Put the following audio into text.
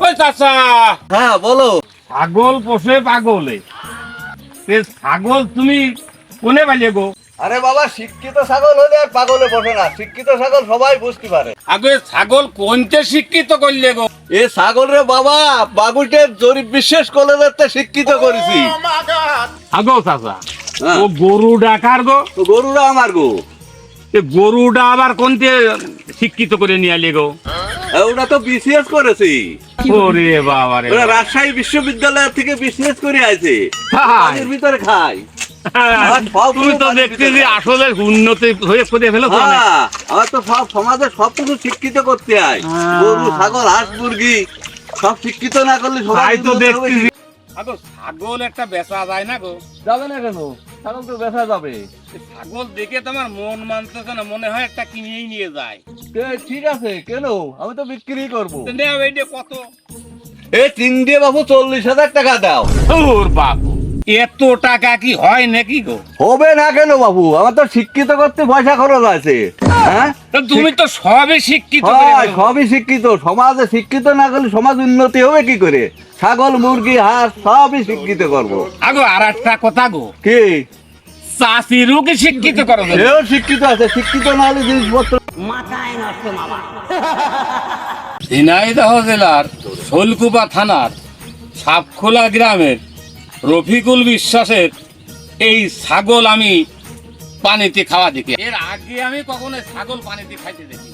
ওই চাচা, হ্যাঁ বলো। ছাগল পোষে পাগলে, ছাগল তুমি কোনে পালিয়ে গো? আরে বাবা, শিক্ষিত ছাগল হলে আর পাগলে বসে না, শিক্ষিত ছাগল সবাই বুঝতে পারে। আগে ছাগল কোনতে শিক্ষিত করলে গো? এ ছাগল রে বাবা, বাগুটের জরিপ বিশেষ কলেজের শিক্ষিত করেছি। আগো চাচা, হ্যাঁ। ও গরু ডাকার গো? তো গরুরা আমার গো। গরুটা আবার কোনতে শিক্ষিত করে নিয়ে আলে গো? ওটা তো বিসিএস করেছি। ওরে বাবা রে, ওরা রাজশাহী বিশ্ববিদ্যালয় থেকে বিসিএস করে আছে, তাই? পানির ভিতরে খায়। তুমি তো দেখতে যে আসলে উন্নতি হয়ে করে ফেলেছো অনেক। হ্যাঁ, আমার তো সব সমাজে সবকিছু শিক্ষিত করতে হয়। গরু, ছাগল, হাঁস, মুরগি সব শিক্ষিত না করলে সবাই তাই তো উন্নত হবে দেখতেছি। কি? আগো ছাগল একটা বেচা যায় না গো? যাবে না কেন? ছাগল তো বেচা যাবে। ছাগল দেখে তোমার মন মানতেছে না, মনে হয় একটা কিনেই নিয়ে যায়। ঠিক আছে, কেন? আমি তো বিক্রি করবো। তো নেও, এইটা কত? এই তিন দিয়ে বাবু 40,000 টাকা দাও। ওর বাবু, এত টাকা কি হয় নাকি গো? হবে না কেন বাবু? আমার তো শিক্ষিত করতে পয়সা খরচ আছে। হ্যাঁ, তো তুমি তো সবই শিক্ষিত করে হয়, ফেলেছো। সবই শিক্ষিত। সমাজে শিক্ষিত না করলে সমাজ উন্নতি হবে কি করে? ছাগল, মুরগি, হাঁস সবই শিক্ষিত করবো। আগো আর একটা কথা গো, কি? চাষিরও কি শিক্ষিত করো? সেও শিক্ষিত আছে, শিক্ষিত না হলে জিনিসপত্র। ঝিনাইদহ জেলার শোলকুপা থানার সাপখোলা গ্রামের রফিকুল বিশ্বাসের এই ছাগল আমি পানিতে খাওয়া দেখি। এর আগে আমি কখনো ছাগল পানিতে খাইতে দেখি।